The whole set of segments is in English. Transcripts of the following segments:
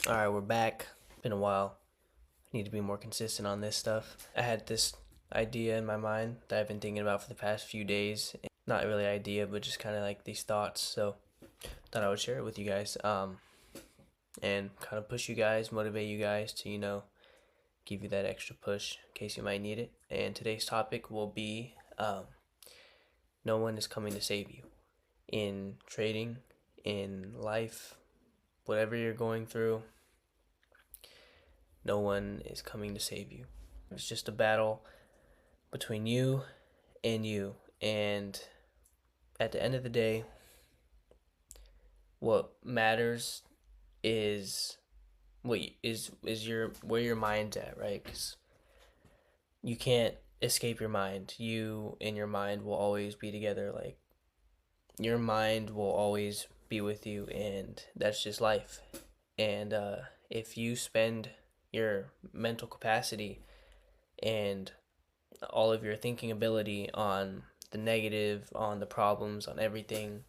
Alright, we're back. Been a while. I need to be more consistent on this stuff. I had this idea in my mind that I've been thinking about for the past few days. Not really idea, but just kind of like these thoughts. So thought I would share it with you guys. And kind of push you guys, motivate you guys to, give you that extra push in case you might need it. And today's topic will be no one is coming to save you. In trading, in life, whatever you're going through, no one is coming to save you. It's just a battle between you and you. And at the end of the day, what matters is your where your mind's at, right? Because you can't escape your mind. You and your mind will always be together. Like, your mind will always be with you, and that's just life. And if you spend your mental capacity and all of your thinking ability on the negative, on the problems, on everything,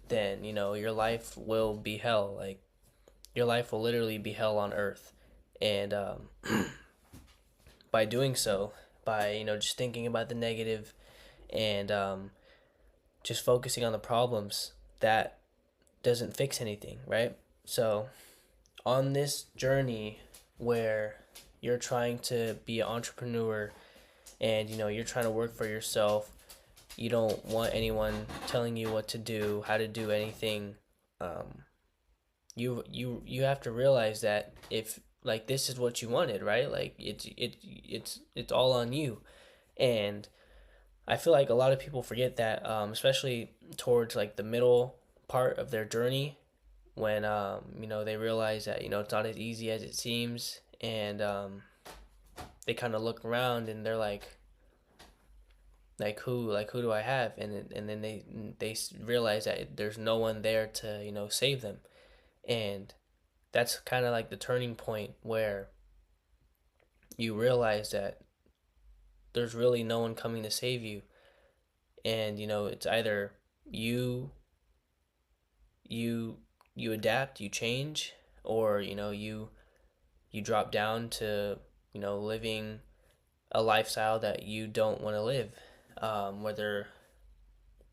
then your life will be hell. Like, your life will literally be hell on earth. And by doing so, by just thinking about the negative and just focusing on the problems, that doesn't fix anything, right? So on this journey where you're trying to be an entrepreneur and you're trying to work for yourself, you don't want anyone telling you what to do, how to do anything. You have to realize that if, like, this is what you wanted, right? Like, it's all on you. And I feel like a lot of people forget that, especially towards like the middle part of their journey, when they realize that it's not as easy as it seems. And they kind of look around and they're like who do I have? And then they realize that there's no one there to save them. And that's kind of like the turning point where you realize that there's really no one coming to save you. And it's either you you you adapt, you change, or you drop down to living a lifestyle that you don't want to live. Whether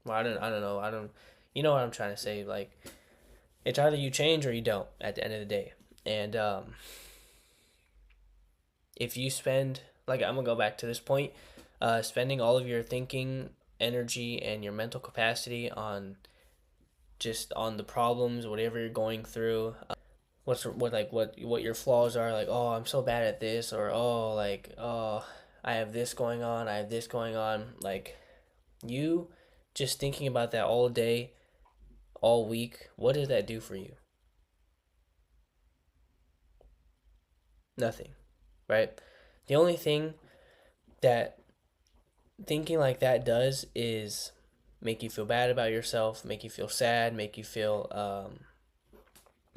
well, I don't know, I don't you know what I'm trying to say. Like, it's either you change or you don't at the end of the day. And if you spend, like, I'm gonna go back to this point, spending all of your thinking energy and your mental capacity on just on the problems, whatever you're going through, what your flaws are, like, oh, I'm so bad at this, or oh, like, oh, I have this going on, I have this going on. Like, you just thinking about that all day, all week, what does that do for you? Nothing, right? The only thing that thinking like that does is make you feel bad about yourself, make you feel sad, make you feel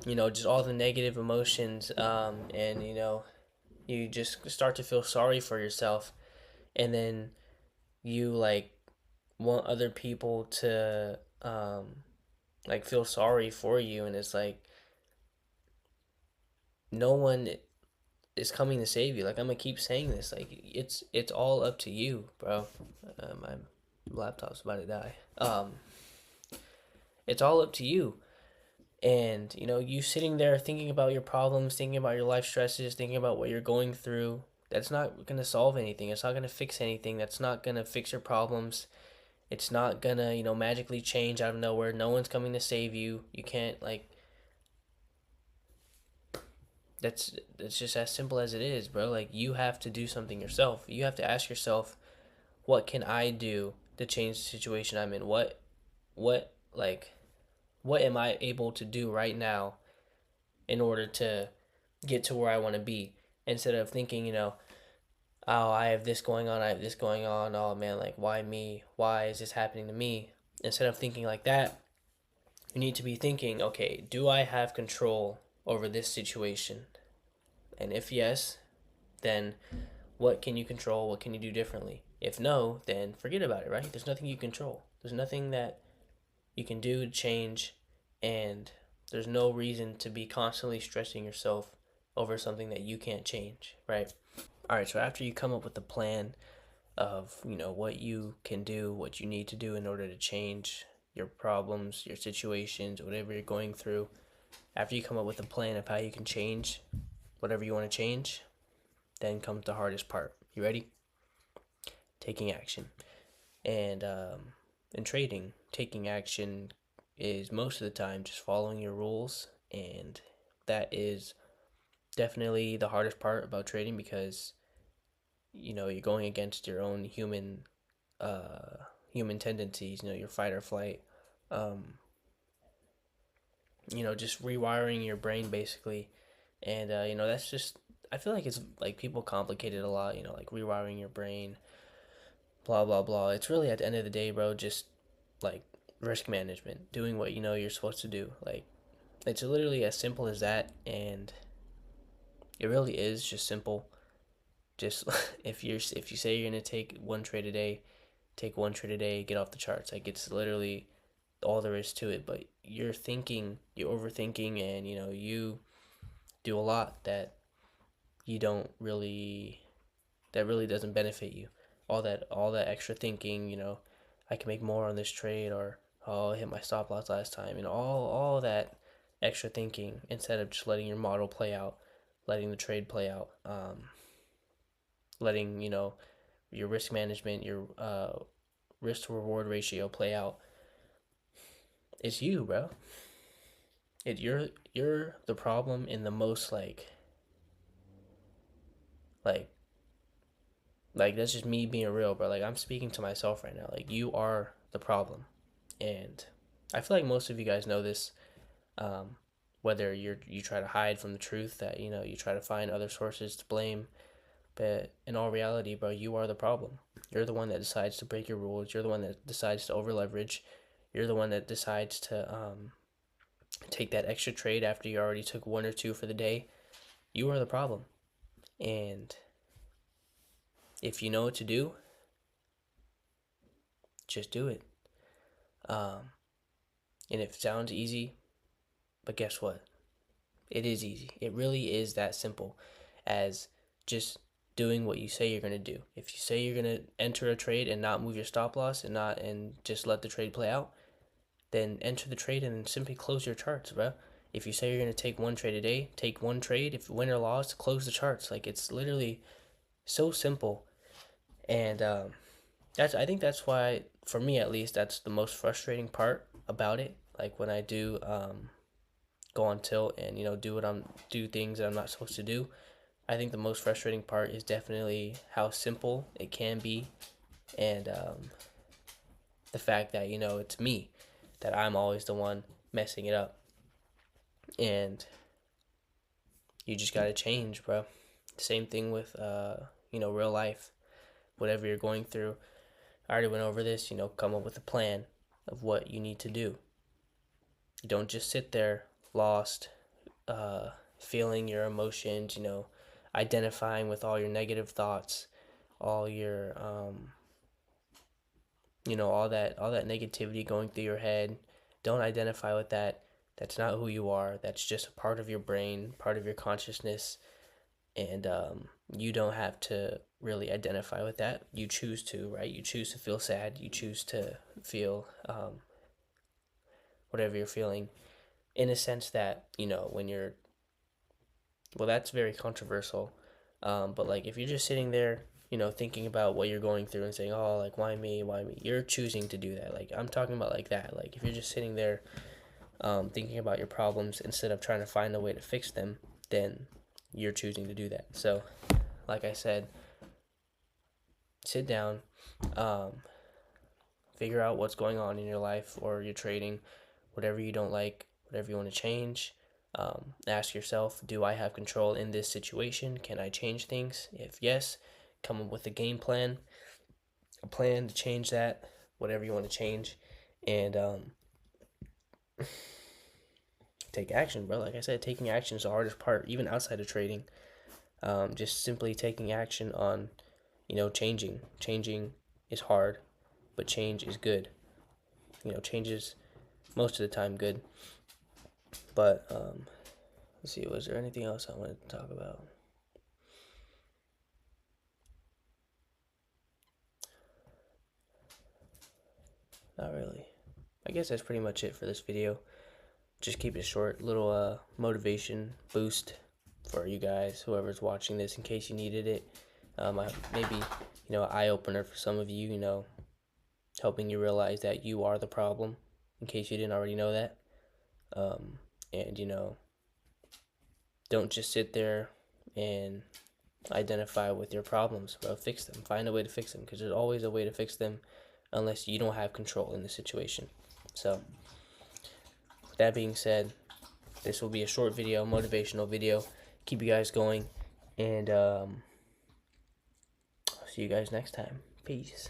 just all the negative emotions, and you just start to feel sorry for yourself. And then you, like, want other people to like feel sorry for you. And it's like, no one is coming to save you. Like, I'm gonna keep saying this, like, it's all up to you, bro. My laptop's about to die. It's all up to you. And you sitting there thinking about your problems, thinking about your life stresses, thinking about what you're going through, that's not going to solve anything. It's not going to fix anything. That's not going to fix your problems. It's not going to magically change out of nowhere. No one's coming to save you. You can't, like, that's just as simple as it is, bro. Like, you have to do something yourself. You have to ask yourself, what can I do to change the situation I'm in? What like what am I able to do right now in order to get to where I want to be? Instead of thinking, oh, I have this going on, I have this going on, oh man, like, why me? Why is this happening to me? Instead of thinking like that, you need to be thinking, okay, do I have control over this situation? And if yes, then what can you control? What can you do differently? If no, then forget about it, right? There's nothing you control. There's nothing that you can do to change. And There's no reason to be constantly stressing yourself over something that you can't change, right? All right, so after you come up with a plan of, what you can do, what you need to do in order to change your problems, your situations, whatever you're going through, after you come up with a plan of how you can change whatever you want to change, then comes the hardest part. You ready? Taking action. And in trading, taking action is most of the time just following your rules, and that is definitely the hardest part about trading because you're going against your own human tendencies, your fight or flight, um, just rewiring your brain basically. And that's just, I feel like it's like people complicate it a lot, like rewiring your brain, blah blah blah. It's really at the end of the day, bro, just like risk management, doing what you're supposed to do. Like it's literally as simple as that, and it really is just simple. Just if you say you're gonna take one trade a day, take one trade a day, get off the charts. Like it's literally all there is to it. But you're overthinking, and you do a lot you don't really that really doesn't benefit you. All that extra thinking, I can make more on this trade, or oh, I hit my stop loss last time, all that extra thinking instead of just letting your model play out, letting the trade play out, letting your risk management, your risk to reward ratio play out. It's you, bro. You're the problem in the most like that's just me being real, bro. Like I'm speaking to myself right now. Like you are the problem, and I feel like most of you guys know this. Um, Whether you try to hide from the truth, that you try to find other sources to blame, but in all reality, bro, you are the problem. You're the one that decides to break your rules. You're the one that decides to over leverage. You're the one that decides to take that extra trade after you already took one or two for the day. You are the problem, and if you know what to do, just do it. Um, and it sounds easy, but guess what? It is easy. It really is that simple as just doing what you say you're going to do. If you say you're going to enter a trade and not move your stop loss and just let the trade play out, then enter the trade and simply close your charts, bro. If you say you're going to take one trade a day, take one trade. If win or loss, close the charts. Like it's literally so simple. And I think that's why, for me at least, that's the most frustrating part about it. Like when I do go on tilt and do things that I'm not supposed to do. I think the most frustrating part is definitely how simple it can be, and the fact that it's me, that I'm always the one messing it up, and you just gotta change, bro. Same thing with real life, whatever you're going through. I already went over this. Come up with a plan of what you need to do. You don't just sit there lost, feeling your emotions, identifying with all your negative thoughts, all your all that negativity going through your head. Don't identify with that. That's not who you are. That's just a part of your brain, part of your consciousness, and you don't have to really identify with that. You choose to, right? You choose to feel sad. You choose to feel whatever you're feeling, in a sense that when you're, well, that's very controversial. But like if you're just sitting there, thinking about what you're going through and saying, "Oh, like why me? Why me?" You're choosing to do that. Like I'm talking about like that. Like if you're just sitting there, thinking about your problems instead of trying to find a way to fix them, then you're choosing to do that. So, like I said, sit down, um, figure out what's going on in your life or your trading, whatever you don't like, whatever you want to change. Ask yourself, do I have control in this situation? Can I change things? If yes, come up with a game plan, a plan to change that, whatever you want to change, and take action, bro. Like I said, taking action is the hardest part, even outside of trading. Just simply taking action on, changing. Changing is hard, but change is good. Change is most of the time good. But let's see, was there anything else I wanted to talk about? Not really. I guess that's pretty much it for this video. Just keep it short, little motivation boost for you guys, whoever's watching this, in case you needed it. Maybe, eye opener for some of you, helping you realize that you are the problem, in case you didn't already know that. And don't just sit there and identify with your problems, bro. Fix them. Find a way to fix them, because there's always a way to fix them, unless you don't have control in the situation. So, with that being said, this will be a short video, motivational video. Keep you guys going, and see you guys next time. Peace.